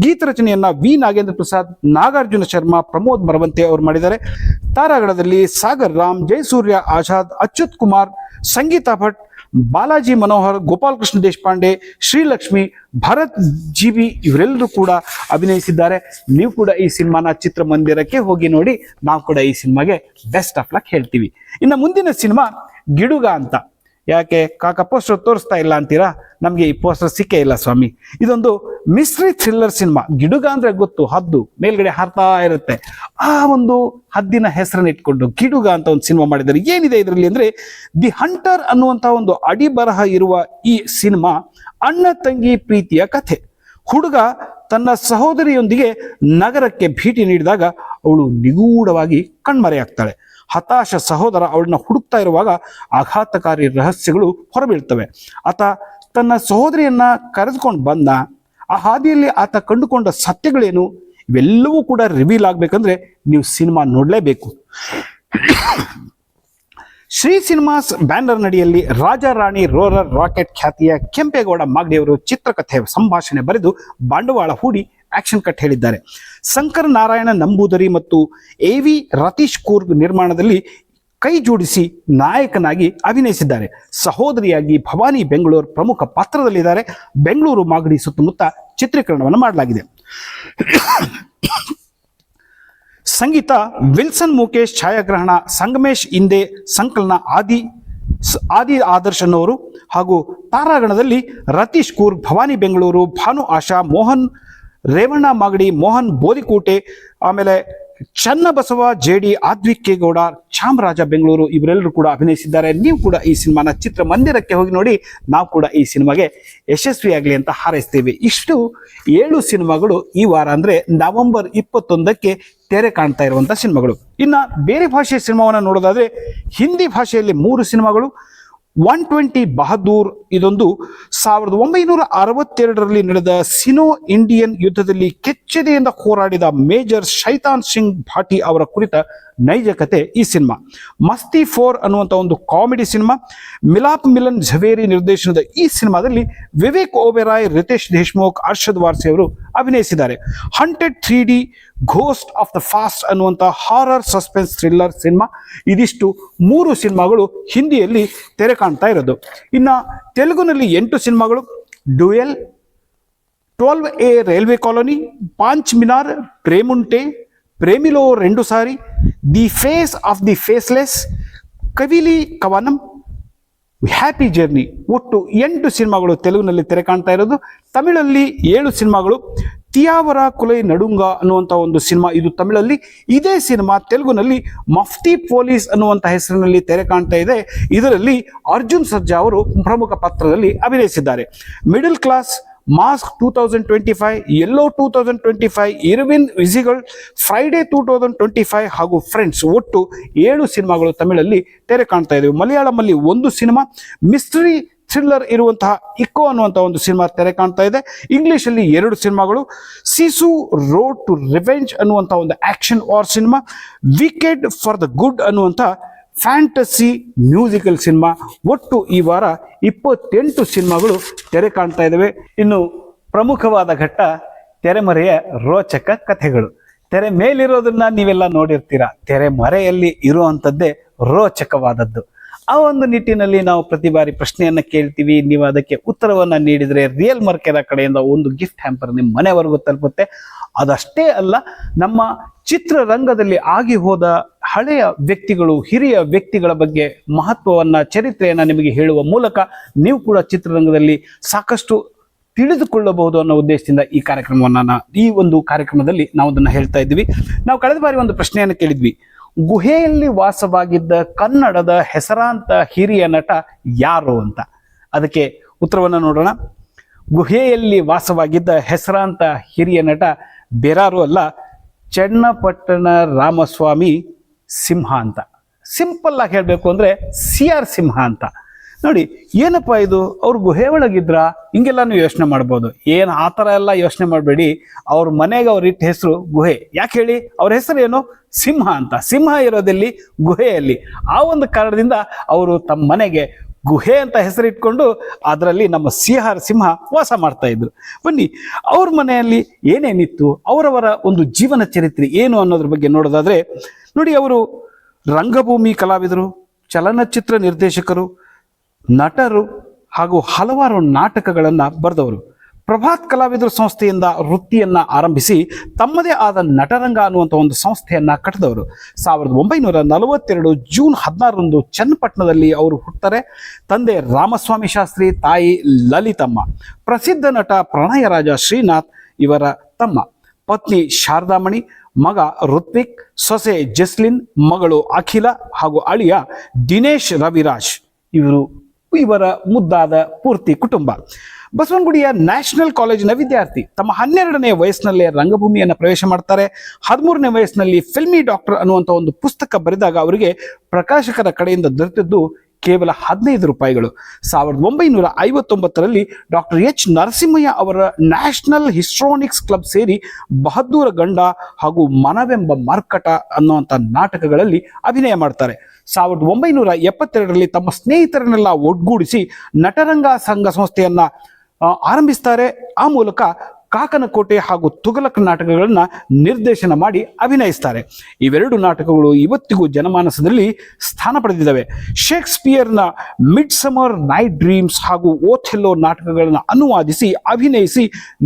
A: ಗೀತ ರಚನೆಯನ್ನ ವಿ ನಾಗೇಂದ್ರ ಪ್ರಸಾದ್, ನಾಗಾರ್ಜುನ ಶರ್ಮಾ, ಪ್ರಮೋದ್ ಮರವಂತೆ ಅವರು ಮಾಡಿದ್ದಾರೆ. ತಾರಾಗಣದಲ್ಲಿ ಸಾಗರ್ ರಾಮ್, ಜಯಸೂರ್ಯ ಆಜಾದ್, ಅಚ್ಯುತ್ ಕುಮಾರ್, ಸಂಗೀತ ಭಟ್, ಬಾಲಾಜಿ ಮನೋಹರ್, ಗೋಪಾಲಕೃಷ್ಣ ದೇಶಪಾಂಡೆ, ಶ್ರೀಲಕ್ಷ್ಮಿ, ಭರತ್ GB ಇವರೆಲ್ಲರೂ ಕೂಡ ಅಭಿನಯಿಸಿದ್ದಾರೆ. ನೀವು ಕೂಡ ಈ ಸಿನಿಮಾನ ಚಿತ್ರಮಂದಿರಕ್ಕೆ ಹೋಗಿ ನೋಡಿ. ನಾವು ಕೂಡ ಈ ಸಿನಿಮಾಗೆ ಬೆಸ್ಟ್ ಆಫ್ ಲಕ್ ಹೇಳ್ತೀವಿ. ಇನ್ನು ಮುಂದಿನ ಸಿನಿಮಾ ಗಿಡುಗ ಅಂತ. ಯಾಕೆ ಕಾಕ ಪೋಸ್ಟರ್ ತೋರಿಸ್ತಾ ಇಲ್ಲ ಅಂತೀರಾ? ನಮಗೆ ಈ ಪೋಸ್ಟರ್ ಸಿಕ್ಕೇ ಇಲ್ಲ ಸ್ವಾಮಿ. ಇದೊಂದು ಮಿಸ್ಟ್ರಿ ಥ್ರಿಲ್ಲರ್ ಸಿನಿಮಾ. ಗಿಡುಗ ಅಂದ್ರೆ ಗೊತ್ತು, ಹದ್ದು ಮೇಲ್ಗಡೆ ಹಾರ್ತಾ ಇರುತ್ತೆ. ಆ ಒಂದು ಹದ್ದಿನ ಹೆಸರನ್ನ ಇಟ್ಕೊಂಡು ಗಿಡುಗ ಅಂತ ಒಂದು ಸಿನಿಮಾ ಮಾಡಿದ್ದಾರೆ. ಏನಿದೆ ಇದರಲ್ಲಿ ಅಂದ್ರೆ, ದಿ ಹಂಟರ್ ಅನ್ನುವಂತ ಒಂದು ಅಡಿ ಬರಹ ಇರುವ ಈ ಸಿನಿಮಾ ಅಣ್ಣ ತಂಗಿ ಪ್ರೀತಿಯ ಕಥೆ. ಹುಡುಗ ತನ್ನ ಸಹೋದರಿಯೊಂದಿಗೆ ನಗರಕ್ಕೆ ಭೇಟಿ ನೀಡಿದಾಗ ಅವಳು ನಿಗೂಢವಾಗಿ ಕಣ್ಮರೆಯಾಗ್ತಾಳೆ. ಹತಾಶ ಸಹೋದರ ಅವಳನ್ನ ಹುಡುಕ್ತಾ ಇರುವಾಗ ಆಘಾತಕಾರಿ ರಹಸ್ಯಗಳು ಹೊರಬೀಳ್ತವೆ. ಆತ ತನ್ನ ಸಹೋದರಿಯನ್ನ ಕರೆದುಕೊಂಡು ಬಂದ. ಆ ಹಾದಿಯಲ್ಲಿ ಆತ ಕಂಡುಕೊಂಡ ಸತ್ಯಗಳೇನು, ಇವೆಲ್ಲವೂ ಕೂಡ ರಿವೀಲ್ ಆಗ್ಬೇಕಂದ್ರೆ ನೀವು ಸಿನಿಮಾ ನೋಡಲೇಬೇಕು. ಶ್ರೀ ಸಿನಿಮಾಸ್ ಬ್ಯಾನರ್ ನಡಿಯಲ್ಲಿ ರಾಜಾ ರಾಣಿ ರೋರರ್ ರಾಕೆಟ್ ಖ್ಯಾತಿಯ ಕೆಂಪೇಗೌಡ ಮಾಗಡಿಯವರು ಚಿತ್ರಕಥೆ ಸಂಭಾಷಣೆ ಬರೆದು ಬಂಡವಾಳ ಹೂಡಿ ಆಕ್ಷನ್ ಕಟ್ ಹೇಳಿದ್ದಾರೆ. ಶಂಕರ ನಾರಾಯಣ ನಂಬೂದರಿ ಮತ್ತು AV ರತೀಶ್ ಕೂರ್ಗ್ ನಿರ್ಮಾಣದಲ್ಲಿ ಕೈ ಜೋಡಿಸಿ ನಾಯಕನಾಗಿ ಅಭಿನಯಿಸಿದ್ದಾರೆ. ಸಹೋದರಿಯಾಗಿ ಭವಾನಿ ಬೆಂಗಳೂರು ಪ್ರಮುಖ ಪಾತ್ರದಲ್ಲಿದ್ದಾರೆ. ಬೆಂಗಳೂರು ಮಾಗಡಿ ಸುತ್ತಮುತ್ತ ಚಿತ್ರೀಕರಣವನ್ನು ಮಾಡಲಾಗಿದೆ. ಸಂಗೀತ ವಿಲ್ಸನ್ ಮುಕೇಶ್, ಛಾಯಾಗ್ರಹಣ ಸಂಗಮೇಶ್ ಇಂದೆ, ಸಂಕಲನ ಆದಿ ಆದರ್ಶ್ ಅನ್ನೋರು ಹಾಗೂ ತಾರಾಗಣದಲ್ಲಿ ರತೀಶ್ ಕೂರ್ಗ್, ಭವಾನಿ ಬೆಂಗಳೂರು, ಭಾನು ಆಶಾ, ಮೋಹನ್ ರೇವಣ್ಣ ಮಾಗಡಿ, ಮೋಹನ್ ಬೋದಿಕೋಟೆ, ಆಮೇಲೆ ಚನ್ನಬಸವ JD, ಆದ್ವಿಕೇಗೌಡ, ಚಾಮರಾಜ ಬೆಂಗಳೂರು ಇವರೆಲ್ಲರೂ ಕೂಡ ಅಭಿನಯಿಸಿದ್ದಾರೆ. ನೀವು ಕೂಡ ಈ ಸಿನಿಮಾನ ಚಿತ್ರಮಂದಿರಕ್ಕೆ ಹೋಗಿ ನೋಡಿ. ನಾವು ಕೂಡ ಈ ಸಿನಿಮಾಗೆ ಯಶಸ್ವಿಯಾಗಲಿ ಅಂತ ಹಾರೈಸ್ತೇವೆ. ಇಷ್ಟು 7 ಸಿನಿಮಾಗಳು ಈ ವಾರ ಅಂದ್ರೆ ನವೆಂಬರ್ 21ಕ್ಕೆ ತೆರೆ ಕಾಣ್ತಾ ಇರುವಂತಹ ಸಿನಿಮಾಗಳು. ಇನ್ನ ಬೇರೆ ಭಾಷೆಯ ಸಿನಿಮಾವನ್ನು ನೋಡೋದಾದ್ರೆ ಹಿಂದಿ ಭಾಷೆಯಲ್ಲಿ 3 ಸಿನಿಮಾಗಳು. 120 ಬಹದ್ದೂರ್, ಇದೊಂದು 1962ರಲ್ಲಿ ನಡೆದ ಸಿನೋ ಇಂಡಿಯನ್ ಯುದ್ಧದಲ್ಲಿ ಕೆಚ್ಚೆದೆಯಿಂದ ಹೋರಾಡಿದ ಮೇಜರ್ ಶೈತಾನ್ ಸಿಂಗ್ ಭಾಟಿ ಅವರ ಕುರಿತ ನೈಜ ಕತೆ ಈ ಸಿನಿಮಾ. ಮಸ್ತಿ 4 ಅನ್ನುವಂಥ ಒಂದು ಕಾಮಿಡಿ ಸಿನಿಮಾ. ಮಿಲಾಪ್ ಮಿಲನ್ ಝವೇರಿ ನಿರ್ದೇಶನದ ಈ ಸಿನಿಮಾದಲ್ಲಿ ವಿವೇಕ್ ಓಬೆರಾಯ್, ರಿತೇಶ್ ದೇಶ್ಮುಖ್, ಅರ್ಷದ್ ವಾರ್ಸಿ ಅವರು ಅಭಿನಯಿಸಿದ್ದಾರೆ. Hunted 3D ghost of the fast ಅನ್ನುವಂಥ ಹಾರರ್ ಸಸ್ಪೆನ್ಸ್ ಥ್ರಿಲ್ಲರ್ ಸಿನಿಮಾ. ಇದಿಷ್ಟು 3 ಸಿನಿಮಾಗಳು ಹಿಂದಿಯಲ್ಲಿ ತೆರೆ ಕಾಣ್ತಾ ಇರೋದು. ಇನ್ನ ತೆಲುಗುನಲ್ಲಿ 8 ಸಿನಿಮಾಗಳು. Dual, 12A railway colony, Paanch Minar, Premunte, Premilo 2 Saari, the face of the faceless, Kavili Kavanam, happy journey. ಒಟ್ಟು 8 ಸಿನಿಮಾಗಳು ತೆಲುಗಿನಲ್ಲಿ ತೆರೆ ಕಾಣ್ತಾ ಇರೋದು. ತಮಿಳಲ್ಲಿ 7 ಸಿನಿಮಾಗಳು. ತಿಯಾವರ ಕುಲೈ ನಡುಂಗ ಅನ್ನುವಂಥ ಒಂದು ಸಿನಿಮಾ, ಇದು ತಮಿಳಲ್ಲಿ. ಇದೇ ಸಿನಿಮಾ ತೆಲುಗುನಲ್ಲಿ ಮಫ್ತಿ ಪೊಲೀಸ್ ಅನ್ನುವಂಥ ಹೆಸರಿನಲ್ಲಿ ತೆರೆ ಕಾಣ್ತಾ ಇದೆ. ಇದರಲ್ಲಿ ಅರ್ಜುನ್ ಸರ್ಜಾ ಅವರು ಪ್ರಮುಖ ಪಾತ್ರದಲ್ಲಿ ಅಭಿನಯಿಸಿದ್ದಾರೆ. ಮಿಡಲ್ ಕ್ಲಾಸ್, ಮಾಸ್ಕ್ 2025, ಯೆಲ್ಲೋ 2025, ಇರ್ವಿನ್ ವಿಸಿಗಲ್, ಫ್ರೈಡೆ 2025 ಹಾಗೂ ಫ್ರೆಂಡ್ಸ್, ಒಟ್ಟು 7 ಸಿನಿಮಾಗಳು ತಮಿಳಲ್ಲಿ ತೆರೆ ಕಾಣ್ತಾ ಇವೆ. ಮಲಯಾಳಮಲ್ಲಿ 1 ಸಿನಿಮಾ, ಮಿಸ್ಟರಿ ಥ್ರಿಲ್ಲರ್ ಇರುವಂತಹ ಇಕೋ ಅನ್ನುವಂಥ ಒಂದು ಸಿನಿಮಾ ತೆರೆ ಕಾಣ್ತಾ ಇದೆ. ಇಂಗ್ಲಿಷಲ್ಲಿ 2 ಸಿನಿಮಾಗಳು, ಸಿಸು ರೋಡ್ ಟು ರಿವೆಂಜ್ ಅನ್ನುವಂಥ ಒಂದು action war cinema, wicked for the good ಅನ್ನುವಂಥ ಫ್ಯಾಂಟಸಿ ಮ್ಯೂಸಿಕಲ್ ಸಿನಿಮಾ. ಒಟ್ಟು ಈ ವಾರ 28 ಸಿನಿಮಾಗಳು ತೆರೆ ಕಾಣ್ತಾ ಇದ್ದಾವೆ. ಇನ್ನು ಪ್ರಮುಖವಾದ ಘಟ್ಟ ತೆರೆಮರೆಯ ರೋಚಕ ಕಥೆಗಳು. ತೆರೆ ಮೇಲಿರೋದನ್ನ ನೀವೆಲ್ಲ ನೋಡಿರ್ತೀರಾ, ತೆರೆ ಮರೆಯಲ್ಲಿ ಇರುವಂಥದ್ದೇ ರೋಚಕವಾದದ್ದು. ಆ ಒಂದು ನಿಟ್ಟಿನಲ್ಲಿ ನಾವು ಪ್ರತಿ ಬಾರಿ ಪ್ರಶ್ನೆಯನ್ನ ಕೇಳ್ತೀವಿ, ನೀವು ಅದಕ್ಕೆ ಉತ್ತರವನ್ನ ನೀಡಿದರೆ ರಿಯಲ್ ಮರ್ಕೆರ ಕಡೆಯಿಂದ ಒಂದು ಗಿಫ್ಟ್ ಹ್ಯಾಂಪರ್ ನಿಮ್ಮ ಮನೆವರೆಗೂ ತಲುಪುತ್ತೆ. ಅದಷ್ಟೇ ಅಲ್ಲ, ನಮ್ಮ ಚಿತ್ರರಂಗದಲ್ಲಿ ಆಗಿ ಹೋದ ಹಳೆಯ ವ್ಯಕ್ತಿಗಳು, ಹಿರಿಯ ವ್ಯಕ್ತಿಗಳ ಬಗ್ಗೆ ಮಹತ್ವವನ್ನ, ಚರಿತ್ರೆಯನ್ನ ನಿಮಗೆ ಹೇಳುವ ಮೂಲಕ ನೀವು ಕೂಡ ಚಿತ್ರರಂಗದಲ್ಲಿ ಸಾಕಷ್ಟು ತಿಳಿದುಕೊಳ್ಳಬಹುದು ಅನ್ನೋ ಉದ್ದೇಶದಿಂದ ಈ ಒಂದು ಕಾರ್ಯಕ್ರಮದಲ್ಲಿ ನಾವು ಅದನ್ನ ಹೇಳ್ತಾ ಇದ್ವಿ. ನಾವು ಕಳೆದ ಬಾರಿ ಒಂದು ಪ್ರಶ್ನೆಯನ್ನು ಕೇಳಿದ್ವಿ, ಗುಹೆಯಲ್ಲಿ ವಾಸವಾಗಿದ್ದ ಕನ್ನಡದ ಹೆಸರಾಂತ ಹಿರಿಯ ನಟ ಯಾರು ಅಂತ. ಅದಕ್ಕೆ ಉತ್ತರವನ್ನು ನೋಡೋಣ. ಗುಹೆಯಲ್ಲಿ ವಾಸವಾಗಿದ್ದ ಹೆಸರಾಂತ ಹಿರಿಯ ನಟ ಬೇರಾರು ಅಲ್ಲ, ಚನ್ನಪಟ್ಟಣ ರಾಮಸ್ವಾಮಿ ಸಿಂಹ ಅಂತ. ಸಿಂಪಲ್ ಆಗಿ ಹೇಳಬೇಕು ಅಂದರೆ CR ಸಿಂಹ ಅಂತ. ನೋಡಿ, ಏನಪ್ಪ ಇದು, ಅವ್ರು ಗುಹೆ ಒಳಗಿದ್ರ ಹಿಂಗೆಲ್ಲ ನೀವು ಯೋಚನೆ ಮಾಡ್ಬೋದು. ಏನು ಆ ಥರ ಎಲ್ಲ ಯೋಚನೆ ಮಾಡಬೇಡಿ. ಅವ್ರ ಮನೆಗೆ ಅವ್ರು ಇಟ್ಟ ಹೆಸರು ಗುಹೆ. ಯಾಕೆ ಹೇಳಿ? ಅವ್ರ ಹೆಸರು ಏನು? ಸಿಂಹ ಅಂತ. ಸಿಂಹ ಇರೋದಲ್ಲಿ ಗುಹೆಯಲ್ಲಿ. ಆ ಒಂದು ಕಾರಣದಿಂದ ಅವರು ತಮ್ಮ ಮನೆಗೆ ಗುಹೆ ಅಂತ ಹೆಸರಿಟ್ಕೊಂಡು ಅದರಲ್ಲಿ ನಮ್ಮ CR ಸಿಂಹ ವಾಸ ಮಾಡ್ತಾ ಇದ್ರು. ಬನ್ನಿ, ಅವ್ರ ಮನೆಯಲ್ಲಿ ಏನೇನಿತ್ತು, ಅವರವರ ಒಂದು ಜೀವನ ಚರಿತ್ರೆ ಏನು ಅನ್ನೋದ್ರ ಬಗ್ಗೆ ನೋಡೋದಾದ್ರೆ, ನೋಡಿ, ಅವರು ರಂಗಭೂಮಿ ಕಲಾವಿದರು, ಚಲನಚಿತ್ರ ನಿರ್ದೇಶಕರು, ನಟರು ಹಾಗೂ ಹಲವಾರು ನಾಟಕಗಳನ್ನು ಬರೆದವರು. ಪ್ರಭಾತ್ ಕಲಾವಿದರು ಸಂಸ್ಥೆಯಿಂದ ವೃತ್ತಿಯನ್ನ ಆರಂಭಿಸಿ ತಮ್ಮದೇ ಆದ ನಟರಂಗ ಅನ್ನುವಂಥ ಒಂದು ಸಂಸ್ಥೆಯನ್ನ ಕಟ್ಟಿದವರು. 1942 ಜೂನ್ 16ರಂದು ಚನ್ನಪಟ್ಟಣದಲ್ಲಿ ಅವರು ಹುಟ್ಟುತ್ತಾರೆ. ತಂದೆ ರಾಮಸ್ವಾಮಿ ಶಾಸ್ತ್ರಿ, ತಾಯಿ ಲಲಿತಮ್ಮ. ಪ್ರಸಿದ್ಧ ನಟ ಪ್ರಣಯರಾಜ ಶ್ರೀನಾಥ್ ಇವರ ತಮ್ಮ. ಪತ್ನಿ ಶಾರದಾಮಣಿ, ಮಗ ಋತ್ವಿಕ್, ಸೊಸೆ ಜಸ್ಲಿನ್, ಮಗಳು ಅಖಿಲ ಹಾಗೂ ಅಳಿಯ ದಿನೇಶ್ ರವಿರಾಜ್. ಇವರ ಮುದ್ದಾದ ಪೂರ್ತಿ ಕುಟುಂಬ. ಬಸವನಗುಡಿಯ ನ್ಯಾಷನಲ್ ಕಾಲೇಜಿನ ವಿದ್ಯಾರ್ಥಿ. ತಮ್ಮ 12ನೇ ವಯಸ್ಸಿನಲ್ಲೇ ರಂಗಭೂಮಿಯನ್ನು ಪ್ರವೇಶ ಮಾಡ್ತಾರೆ. 13ನೇ ವಯಸ್ಸಿನಲ್ಲಿ ಫಿಲ್ಮಿ ಡಾಕ್ಟರ್ ಅನ್ನುವಂಥ ಒಂದು ಪುಸ್ತಕ ಬರೆದಾಗ ಅವರಿಗೆ ಪ್ರಕಾಶಕರ ಕಡೆಯಿಂದ ದೊರೆತದ್ದು ಕೇವಲ 15 ರೂಪಾಯಿಗಳು. 1959ರಲ್ಲಿ ಡಾಕ್ಟರ್ H. ನರಸಿಂಹಯ್ಯ ಅವರ ನ್ಯಾಷನಲ್ ಹಿಸ್ಟ್ರಾನಿಕ್ಸ್ ಕ್ಲಬ್ ಸೇರಿ ಬಹದ್ದೂರ ಗಂಡ ಹಾಗೂ ಮನವೆಂಬ ಮರ್ಕಟ ಅನ್ನುವಂಥ ನಾಟಕಗಳಲ್ಲಿ ಅಭಿನಯ ಮಾಡ್ತಾರೆ. 1972ರಲ್ಲಿ ತಮ್ಮ ಸ್ನೇಹಿತರನ್ನೆಲ್ಲ ಒಗ್ಗೂಡಿಸಿ ನಟರಂಗ ಸಂಘ ಸಂಸ್ಥೆಯನ್ನ ಆರಂಭಿಸ್ತಾರೆ. ಆ ಮೂಲಕ ಕಾಕನಕೋಟೆ ಹಾಗೂ ತುಘಲಕ್ ನಾಟಕಗಳನ್ನ ನಿರ್ದೇಶನ ಮಾಡಿ ಅಭಿನಯಿಸ್ತಾರೆ. ಇವೆರಡು ನಾಟಕಗಳು ಇವತ್ತಿಗೂ ಜನಮಾನಸದಲ್ಲಿ ಸ್ಥಾನ ಪಡೆದಿದ್ದಾವೆ. ಶೇಕ್ಸ್ಪಿಯರ್ನ ಮಿಡ್ ಸಮರ್ ನೈಟ್ ಡ್ರೀಮ್ಸ್ ಹಾಗೂ ಓಥೆಲ್ಲೋ ನಾಟಕಗಳನ್ನು ಅನುವಾದಿಸಿ ಅಭಿನಯಿಸಿ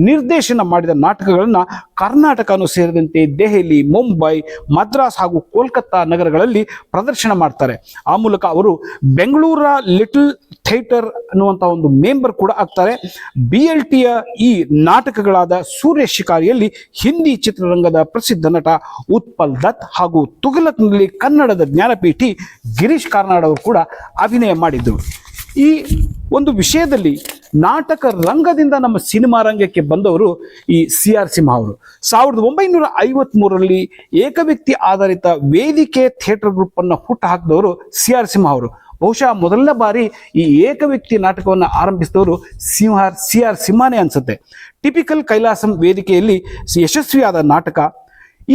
A: ನಿರ್ದೇಶನ ಮಾಡಿದ ನಾಟಕಗಳನ್ನ ಕರ್ನಾಟಕನೂ ಸೇರಿದಂತೆ ದೆಹಲಿ, ಮುಂಬೈ, ಮದ್ರಾಸ್ ಹಾಗೂ ಕೋಲ್ಕತ್ತಾ ನಗರಗಳಲ್ಲಿ ಪ್ರದರ್ಶನ ಮಾಡ್ತಾರೆ. ಆ ಮೂಲಕ ಅವರು ಬೆಂಗಳೂರ ಲಿಟಲ್ ಥಿಯೇಟರ್ ಅನ್ನುವಂಥ ಒಂದು ಮೆಂಬರ್ ಕೂಡ ಆಗ್ತಾರೆ. BLTಯ ಈ ನಾಟಕಗಳಾದ ಸೂರ್ಯ ಶಿಕಾರಿಯಲ್ಲಿ ಹಿಂದಿ ಚಿತ್ರರಂಗದ ಪ್ರಸಿದ್ಧ ನಟ ಉತ್ಪಲ್ ದತ್ ಹಾಗೂ ತುಘಲಕ್ನಲ್ಲಿ ಕನ್ನಡದ ಜ್ಞಾನಪೀಠಿ ಗಿರೀಶ್ ಕಾರ್ನಾಡ್ ಅವರು ಕೂಡ ಅಭಿನಯ ಮಾಡಿದ್ರು. ಈ ಒಂದು ವಿಷಯದಲ್ಲಿ ನಾಟಕ ರಂಗದಿಂದ ನಮ್ಮ ಸಿನಿಮಾ ರಂಗಕ್ಕೆ ಬಂದವರು ಈ CR ಸಿಂಹ ಅವರು. 1953ರಲ್ಲಿ ಏಕವ್ಯಕ್ತಿ ಆಧಾರಿತ ವೇದಿಕೆ ಥಿಯೇಟರ್ ಗ್ರೂಪ್ ಅನ್ನು ಹುಟ್ಟು ಹಾಕಿದವರು CR ಸಿಂಹ ಅವರು. ಬಹುಶಃ ಮೊದಲನೇ ಬಾರಿ ಈ ಏಕವ್ಯಕ್ತಿ ನಾಟಕವನ್ನು ಆರಂಭಿಸಿದವರು CR ಸಿಂಹನೇ ಅನ್ಸುತ್ತೆ. ಟಿಪಿಕಲ್ ಕೈಲಾಸಂ ವೇದಿಕೆಯಲ್ಲಿ ಯಶಸ್ವಿಯಾದ ನಾಟಕ.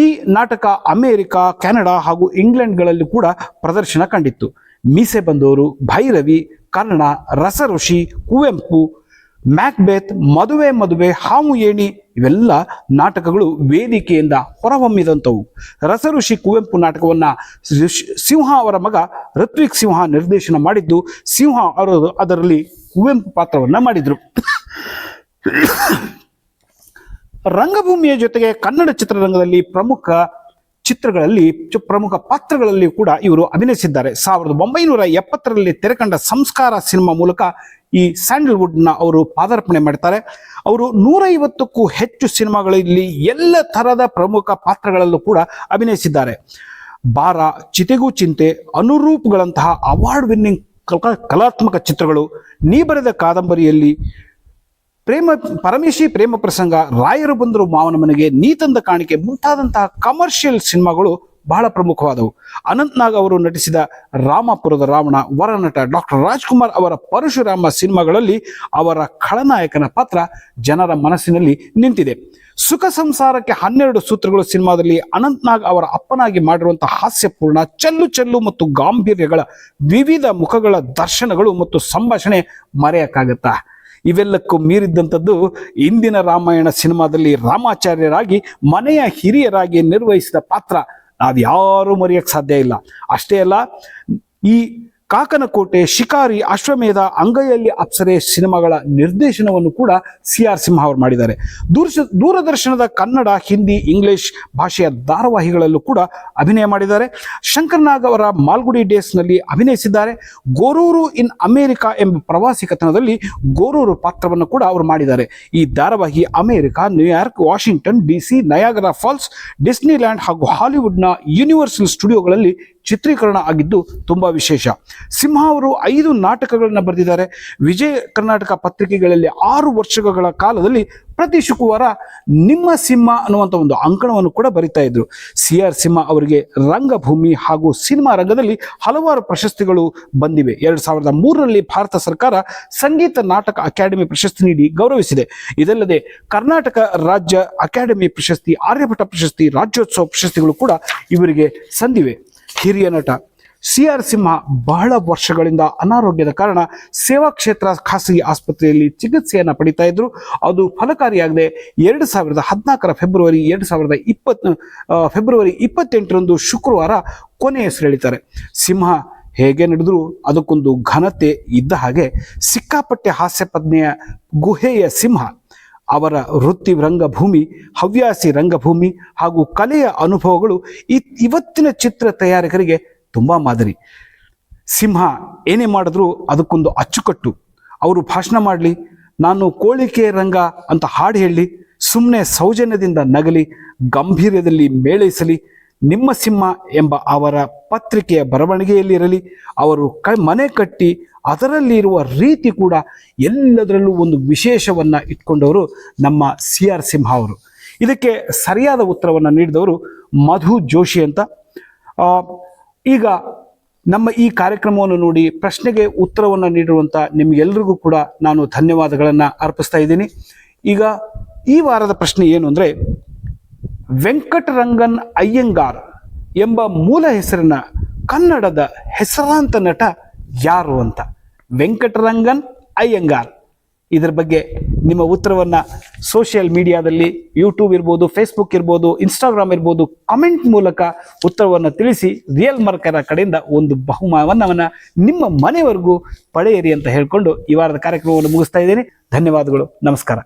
A: ಈ ನಾಟಕ ಅಮೆರಿಕ, ಕೆನಡಾ ಹಾಗೂ ಇಂಗ್ಲೆಂಡ್ಗಳಲ್ಲಿ ಕೂಡ ಪ್ರದರ್ಶನ ಕಂಡಿತ್ತು. ಮೀಸೆ ಬಂದವರು, ಭೈರವಿ, ಕರ್ಣ, ರಸಋಷಿ, ಕುವೆಂಪು, ಮ್ಯಾಕ್ಬೆತ್, ಮದುವೆ, ಹಾವು ಏಣಿ ಇವೆಲ್ಲ ನಾಟಕಗಳು ವೇದಿಕೆಯಿಂದ ಹೊರಹೊಮ್ಮಿದಂಥವು. ರಸಋಷಿ ಕುವೆಂಪು ನಾಟಕವನ್ನ ಸಿಂಹ ಅವರ ಮಗ ಋತ್ವಿಕ್ ಸಿಂಹ ನಿರ್ದೇಶನ ಮಾಡಿದ್ದು, ಸಿಂಹ ಅವರು ಅದರಲ್ಲಿ ಕುವೆಂಪು ಪಾತ್ರವನ್ನ ಮಾಡಿದ್ರು. ರಂಗಭೂಮಿಯ ಜೊತೆಗೆ ಕನ್ನಡ ಚಿತ್ರರಂಗದಲ್ಲಿ ಪ್ರಮುಖ ಪಾತ್ರಗಳಲ್ಲಿ ಕೂಡ ಇವರು ಅಭಿನಯಿಸಿದ್ದಾರೆ. 1970ರಲ್ಲಿ ತೆರೆಕಂಡ ಸಂಸ್ಕಾರ ಸಿನಿಮಾ ಮೂಲಕ ಈ ಸ್ಯಾಂಡಲ್ವುಡ್ನ ಅವರು ಪಾದಾರ್ಪಣೆ ಮಾಡ್ತಾರೆ. ಅವರು 150ಕ್ಕೂ ಹೆಚ್ಚು ಸಿನಿಮಾಗಳಲ್ಲಿ ಎಲ್ಲ ಥರದ ಪ್ರಮುಖ ಪಾತ್ರಗಳಲ್ಲೂ ಕೂಡ ಅಭಿನಯಿಸಿದ್ದಾರೆ. ಬಾರ, ಚಿತೆಗೂ ಚಿಂತೆ, ಅನುರೂಪ್ಗಳಂತಹ ಅವಾರ್ಡ್ ವಿನ್ನಿಂಗ್ ಕಲಾತ್ಮಕ ಚಿತ್ರಗಳು, ನೀ ಬರೆದ ಕಾದಂಬರಿಯಲ್ಲಿ, ಪರಮೇಶಿ ಪ್ರೇಮ ಪ್ರಸಂಗ, ರಾಯರು ಬಂದರು ಮಾವನ ಮನೆಗೆ, ನೀ ತಂದ ಕಾಣಿಕೆ ಮುಂತಾದಂತಹ ಕಮರ್ಷಿಯಲ್ ಸಿನಿಮಾಗಳು ಬಹಳ ಪ್ರಮುಖವಾದವು. ಅನಂತ್ನಾಗ್ ಅವರು ನಟಿಸಿದ ರಾಮಾಪುರದ ರಾವಣ, ವರನಟ ಡಾಕ್ಟರ್ ರಾಜ್ಕುಮಾರ್ ಅವರ ಪರಶುರಾಮ ಸಿನಿಮಾಗಳಲ್ಲಿ ಅವರ ಖಳನಾಯಕನ ಪಾತ್ರ ಜನರ ಮನಸ್ಸಿನಲ್ಲಿ ನಿಂತಿದೆ. ಸುಖ ಸಂಸಾರಕ್ಕೆ 12 ಸೂತ್ರಗಳು ಸಿನಿಮಾದಲ್ಲಿ ಅನಂತ್ನಾಗ್ ಅವರ ಅಪ್ಪನಾಗಿ ಮಾಡಿರುವಂತಹ ಹಾಸ್ಯಪೂರ್ಣ, ಚೆಲ್ಲು ಮತ್ತು ಗಾಂಭೀರ್ಯಗಳ ವಿವಿಧ ಮುಖಗಳ ದರ್ಶನಗಳು ಮತ್ತು ಸಂಭಾಷಣೆ ಮರೆಯಕ್ಕಾಗತ್ತಾ? ಇವೆಲ್ಲಕ್ಕೂ ಮೀರಿದ್ದಂಥದ್ದು ಇಂದಿನ ರಾಮಾಯಣ ಸಿನಿಮಾದಲ್ಲಿ ರಾಮಾಚಾರ್ಯರಾಗಿ ಮನೆಯ ಹಿರಿಯರಾಗಿ ನಿರ್ವಹಿಸಿದ ಪಾತ್ರ ನಾವ್ಯಾರೂ ಮರೆಯಕ್ಕೆ ಸಾಧ್ಯ ಇಲ್ಲ. ಅಷ್ಟೇ ಅಲ್ಲ, ಈ ಕಾಕನಕೋಟೆ, ಶಿಕಾರಿ, ಅಶ್ವಮೇಧ, ಅಂಗೈಯಲ್ಲಿ ಅಪ್ಸರೆ ಸಿನಿಮಾಗಳ ನಿರ್ದೇಶನವನ್ನು ಕೂಡ CR ಸಿಂಹ ಅವರು ಮಾಡಿದ್ದಾರೆ. ದೂರದರ್ಶನದ ಕನ್ನಡ, ಹಿಂದಿ, ಇಂಗ್ಲಿಷ್ ಭಾಷೆಯ ಧಾರಾವಾಹಿಗಳಲ್ಲೂ ಕೂಡ ಅಭಿನಯ ಮಾಡಿದ್ದಾರೆ. ಶಂಕರ್ನಾಗ್ ಅವರ ಮಾಲ್ಗುಡಿ ಡೇಸ್ನಲ್ಲಿ ಅಭಿನಯಿಸಿದ್ದಾರೆ. ಗೋರೂರು ಇನ್ ಅಮೇರಿಕಾ ಎಂಬ ಪ್ರವಾಸಿ ಕಥನದಲ್ಲಿ ಗೋರೂರು ಪಾತ್ರವನ್ನು ಕೂಡ ಅವರು ಮಾಡಿದ್ದಾರೆ. ಈ ಧಾರಾವಾಹಿ America, New York, Washington DC, Niagara Falls, Disneyland ಹಾಗೂ ಹಾಲಿವುಡ್ನ ಯೂನಿವರ್ಸಲ್ ಸ್ಟುಡಿಯೋಗಳಲ್ಲಿ ಚಿತ್ರೀಕರಣ ಆಗಿದ್ದು ತುಂಬಾ ವಿಶೇಷ. ಸಿಂಹ ಅವರು 5 ನಾಟಕಗಳನ್ನು ಬರೆದಿದ್ದಾರೆ. ವಿಜಯ ಕರ್ನಾಟಕ ಪತ್ರಿಕೆಗಳಲ್ಲಿ 6 ವರ್ಷಗಳ ಕಾಲದಲ್ಲಿ ಪ್ರತಿ ಶುಕ್ರವಾರ ನಿಮ್ಮ ಸಿಂಹ ಅನ್ನುವಂಥ ಒಂದು ಅಂಕಣವನ್ನು ಕೂಡ ಬರಿತಾ ಇದ್ರು. CR ಸಿಂಹ ಅವರಿಗೆ ರಂಗಭೂಮಿ ಹಾಗೂ ಸಿನಿಮಾ ರಂಗದಲ್ಲಿ ಹಲವಾರು ಪ್ರಶಸ್ತಿಗಳು ಬಂದಿವೆ. 2003ರಲ್ಲಿ ಭಾರತ ಸರ್ಕಾರ ಸಂಗೀತ ನಾಟಕ ಅಕಾಡೆಮಿ ಪ್ರಶಸ್ತಿ ನೀಡಿ ಗೌರವಿಸಿದೆ. ಇದಲ್ಲದೆ ಕರ್ನಾಟಕ ರಾಜ್ಯ ಅಕಾಡೆಮಿ ಪ್ರಶಸ್ತಿ, ಆರ್ಯಭಟ ಪ್ರಶಸ್ತಿ, ರಾಜ್ಯೋತ್ಸವ ಪ್ರಶಸ್ತಿಗಳು ಕೂಡ ಇವರಿಗೆ ಸಂದಿವೆ. ಹಿರಿಯ ನಟ CR ಸಿಂಹ ಬಹಳ ವರ್ಷಗಳಿಂದ ಅನಾರೋಗ್ಯದ ಕಾರಣ ಸೇವಾ ಕ್ಷೇತ್ರ ಖಾಸಗಿ ಆಸ್ಪತ್ರೆಯಲ್ಲಿ ಚಿಕಿತ್ಸೆಯನ್ನು ಪಡಿತಾ ಇದ್ರು. ಅದು ಫಲಕಾರಿಯಾಗದೆ 2014 ಫೆಬ್ರವರಿ 28ರಂದು ಶುಕ್ರವಾರ ಕೊನೆಯುಸಿರೆಳಿತಾರೆ. ಸಿಂಹ ಹೇಗೆ ನಡೆದರೂ ಅದಕ್ಕೊಂದು ಘನತೆ ಇದ್ದ ಹಾಗೆ. ಸಿಕ್ಕಾಪಟ್ಟೆ ಹಾಸ್ಯಪಜ್ಞೆಯ ಗುಹೆಯ ಸಿಂಹ ಅವರ ವೃತ್ತಿ ರಂಗಭೂಮಿ, ಹವ್ಯಾಸಿ ರಂಗಭೂಮಿ ಹಾಗೂ ಕಲೆಯ ಅನುಭವಗಳು ಇವತ್ತಿನ ಚಿತ್ರ ತಯಾರಕರಿಗೆ ತುಂಬ ಮಾದರಿ. ಸಿಂಹ ಏನೇ ಮಾಡಿದ್ರು ಅದಕ್ಕೊಂದು ಅಚ್ಚುಕಟ್ಟು. ಅವರು ಭಾಷಣ ಮಾಡಲಿ, ನಾನು ಕೋಳಿಕೆ ರಂಗ ಅಂತ ಹಾಡು ಹೇಳಲಿ, ಸುಮ್ಮನೆ ಸೌಜನ್ಯದಿಂದ ನಗಲಿ, ಗಂಭೀರ್ಯದಲ್ಲಿ ಮೇಳೈಸಲಿ, ನಿಮ್ಮ ಸಿಂಹ ಎಂಬ ಅವರ ಪತ್ರಿಕೆಯ ಬರವಣಿಗೆಯಲ್ಲಿರಲಿ, ಅವರು ಮನೆ ಕಟ್ಟಿ ಅದರಲ್ಲಿ ಇರುವ ರೀತಿ ಕೂಡ ಎಲ್ಲದರಲ್ಲೂ ಒಂದು ವಿಶೇಷವನ್ನು ಇಟ್ಕೊಂಡವರು ನಮ್ಮ CR ಸಿಂಹ ಅವರು. ಇದಕ್ಕೆ ಸರಿಯಾದ ಉತ್ತರವನ್ನು ನೀಡಿದವರು ಮಧು ಜೋಶಿ ಅಂತ. ಈಗ ನಮ್ಮ ಈ ಕಾರ್ಯಕ್ರಮವನ್ನು ನೋಡಿ ಪ್ರಶ್ನೆಗೆ ಉತ್ತರವನ್ನು ನೀಡಿರುವಂಥ ನಿಮಗೆಲ್ಲರಿಗೂ ಕೂಡ ನಾನು ಧನ್ಯವಾದಗಳನ್ನು ಅರ್ಪಿಸ್ತಾ ಇದ್ದೀನಿ. ಈಗ ಈ ವಾರದ ಪ್ರಶ್ನೆ ಏನು ಅಂದರೆ, ವೆಂಕಟರಂಗನ್ ಅಯ್ಯಂಗಾರ್ ಎಂಬ ಮೂಲ ಹೆಸರಿನ ಕನ್ನಡದ ಹೆಸರಾಂತ ನಟ ಯಾರು ಅಂತ. ವೆಂಕಟರಂಗನ್ ಅಯ್ಯಂಗಾರ್, ಇದರ ಬಗ್ಗೆ ನಿಮ್ಮ ಉತ್ತರವನ್ನು ಸೋಷಿಯಲ್ ಮೀಡಿಯಾದಲ್ಲಿ, ಯೂಟ್ಯೂಬ್ ಇರ್ಬೋದು, ಫೇಸ್ಬುಕ್ ಇರ್ಬೋದು, ಇನ್ಸ್ಟಾಗ್ರಾಮ್ ಇರ್ಬೋದು, ಕಮೆಂಟ್ ಮೂಲಕ ಉತ್ತರವನ್ನು ತಿಳಿಸಿ ರಿಯಲ್ ಮಾರ್ಕರ ಕಡೆಯಿಂದ ಒಂದು ಬಹುಮಾನವನ್ನು ನಿಮ್ಮ ಮನೆಯವರೆಗೂ ಪಡೆಯಿರಿ ಅಂತ ಹೇಳಿಕೊಂಡು ಈ ವಾರದ ಕಾರ್ಯಕ್ರಮವನ್ನು ಮುಗಿಸ್ತಾ ಇದ್ದೀನಿ. ಧನ್ಯವಾದಗಳು, ನಮಸ್ಕಾರ.